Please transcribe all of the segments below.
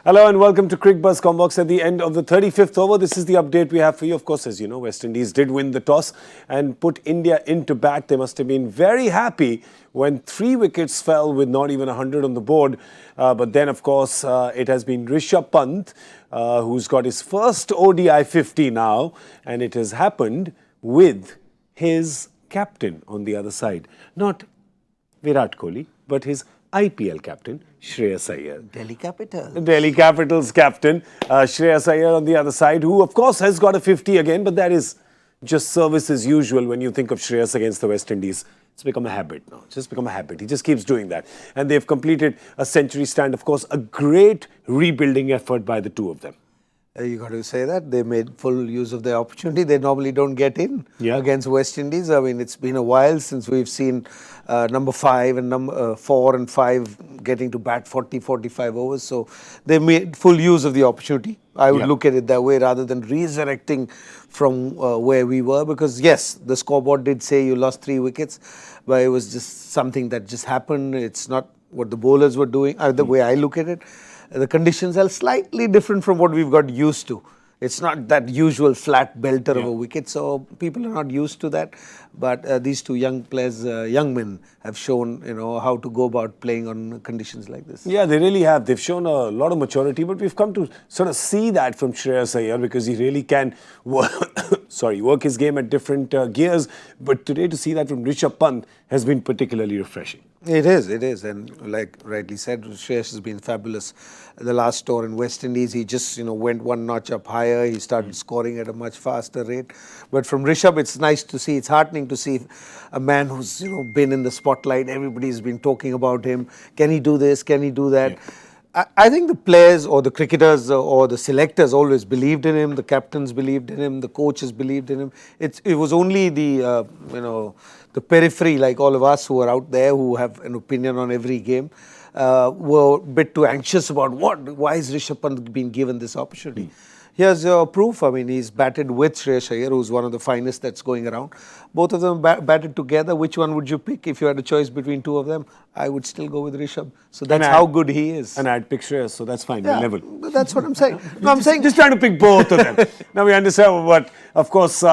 Hello and welcome to Cricbuzz Comm at the end of the 35th over. This is the update we have for you. Of course, as you know, West Indies did win the toss and put India into bat. They must have been very happy when 3 wickets fell with not even 100 on the board. But then, of course, it has been Rishabh Pant who's got his first ODI 50 now. And it has happened with his captain on the other side. Not Virat Kohli, but his IPL captain, Shreyas Iyer. Delhi Capitals. Delhi Capitals captain, Shreyas Iyer on the other side, who of course has got a 50 again, but that is just service as usual when you think of Shreyas against the West Indies. It's become a habit now. It's just become a habit. He just keeps doing that. And they've completed a century stand. Of course, a great rebuilding effort by the two of them. You got to say that they made full use of the opportunity. They normally don't get in against West Indies. I mean, it's been a while since we've seen number 5 and number 4 and 5 getting to bat 40, 45 overs. So they made full use of the opportunity. I would look at it that way rather than resurrecting from where we were. Because yes, the scoreboard did say you lost 3 wickets, but it was just something that just happened. It's not what the bowlers were doing, the way I look at it. The conditions are slightly different from what we've got used to. It's not that usual flat belter of a wicket, so people are not used to that. But these two young players, young men, have shown how to go about playing on conditions like this. Yeah, they really have. They've shown a lot of maturity, but we've come to sort of see that from Shreyas Iyer because he really can work his game at different gears. But today to see that from Rishabh Pant has been particularly refreshing. It is. And like rightly said, Shreyas has been fabulous. The last tour in West Indies, he just, went one notch up higher. He started scoring at a much faster rate. But from Rishabh, it's nice to see, it's heartening to see a man who's, been in the spotlight. Everybody's been talking about him. Can he do this? Can he do that? Yeah. I think the players or the cricketers or the selectors always believed in him. The captains believed in him. The coaches believed in him. It was only the, the periphery, like all of us who are out there who have an opinion on every game, were a bit too anxious about why is Rishabh Pant being given this opportunity. Here's proof. I mean, he's batted with Shreyas Iyer, who's one of the finest that's going around. Both of them batted together. Which one would you pick if you had a choice between two of them? I would still go with Rishabh. So that's how good he is. And I'd pick Shreyas, so that's fine. We're level. That's what I'm saying. No, I'm saying just trying to pick both of them. Now we understand what, of course,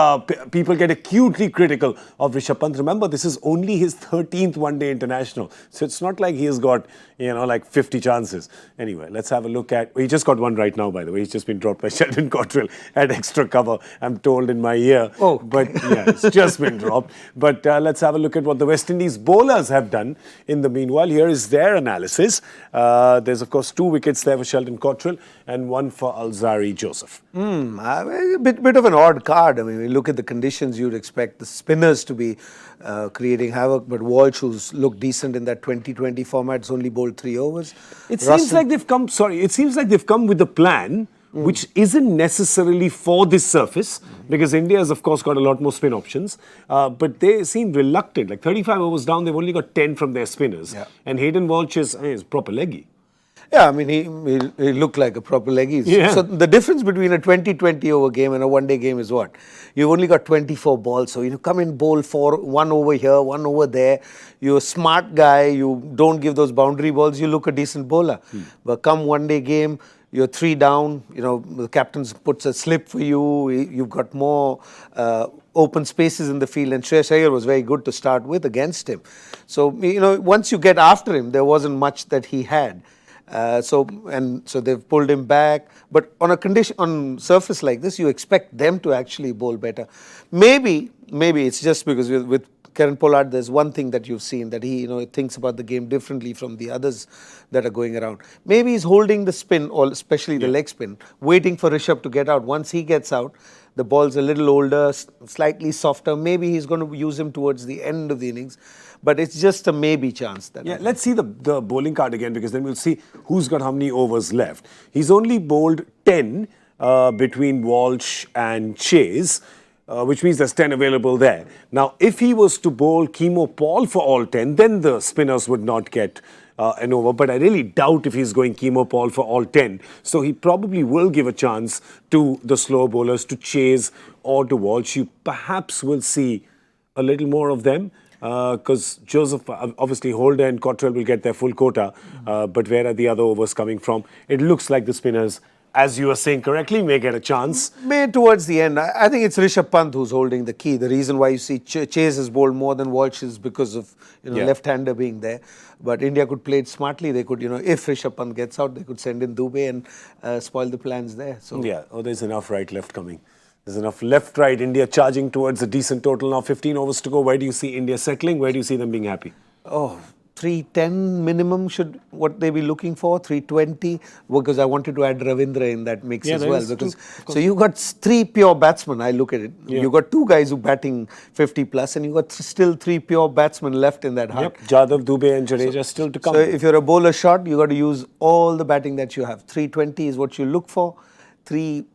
people get acutely critical of Rishabh Pant. Remember, this is only his 13th one-day international. So it's not like he has got, like 50 chances. Anyway, let's have a look at... He just got one right now, by the way. He's just been dropped by Sheldon Cottrell at extra cover, I'm told, in my ear. Oh. But yeah, it's just been dropped. But let's have a look at what the West Indies bowlers have done in the meanwhile. Here is their analysis. There's, of course, 2 wickets there for Sheldon Cottrell and 1 for Alzari Joseph. A bit of an odd card. I mean, when you look at the conditions, you'd expect the spinners to be creating havoc. But Walsh, who's looked decent in that 2020 format, has only bowled 3 overs. It seems like they've come. Sorry, it seems like they've come with a plan which isn't necessarily for this surface, because India has, of course, got a lot more spin options. But they seem reluctant. Like 35 overs down, they've only got 10 from their spinners. Yeah. And Hayden Walsh is proper leggy. Yeah, I mean, he looked like a proper leggy. Yeah. So the difference between a 20-20 over game and a one-day game is what? You've only got 24 balls. So you come in, bowl 1 over here, 1 over there. You're a smart guy. You don't give those boundary balls. You look a decent bowler. But come one-day game, you're 3 down. The captain puts a slip for you. You've got more open spaces in the field. And Shreyas Iyer was very good to start with against him. So, once you get after him, there wasn't much that he had. So they've pulled him back. But on surface like this, you expect them to actually bowl better. Maybe it's just because with Kieron Pollard, there's one thing that you've seen, that he thinks about the game differently from the others that are going around. Maybe he's holding the spin, or especially the leg spin, waiting for Rishabh to get out. Once he gets out, the ball's a little older, slightly softer. Maybe he's going to use him towards the end of the innings. But it's just a maybe chance. Let's see the bowling card again, because then we'll see who's got how many overs left. He's only bowled 10 between Walsh and Chase, which means there's 10 available there. Now, if he was to bowl Chemo Paul for all 10, then the spinners would not get an over. But I really doubt if he's going Chemo Paul for all 10. So he probably will give a chance to the slow bowlers, to Chase or to Walsh. You perhaps will see a little more of them. because Joseph, obviously Holder and Cottrell will get their full quota, but where are the other overs coming from? It looks like the spinners, as you were saying correctly, may get a chance. May towards the end. I think it's Rishabh Pant who's holding the key. The reason why you see Chase has bowled more than Walsh is because of left-hander being there. But India could play it smartly. They could, if Rishabh Pant gets out, they could send in Dubey and spoil the plans there. So yeah, there's enough right-left coming. There's enough left-right. India charging towards a decent total now. 15 overs to go. Where do you see India settling? Where do you see them being happy? 310 minimum should what they be looking for, 320, because I wanted to add Ravindra in that mix as well. Because so you got 3 pure batsmen, I look at it. You got 2 guys who batting 50 plus, and you got still 3 pure batsmen left in that hunt. Jadhav, Dubey and Jadeja still to come. So if you're a bowler shot, you got to use all the batting that you have. 320 is what you look for. 312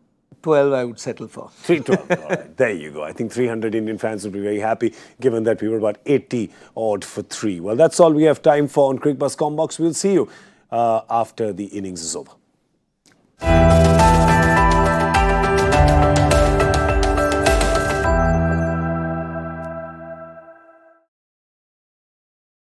I would settle for. 312. All right, there you go. I think 300 Indian fans would be very happy, given that we were about 80 odd for 3. Well, that's all we have time for on Cricbuzz Comm Box. We'll see you after the innings is over.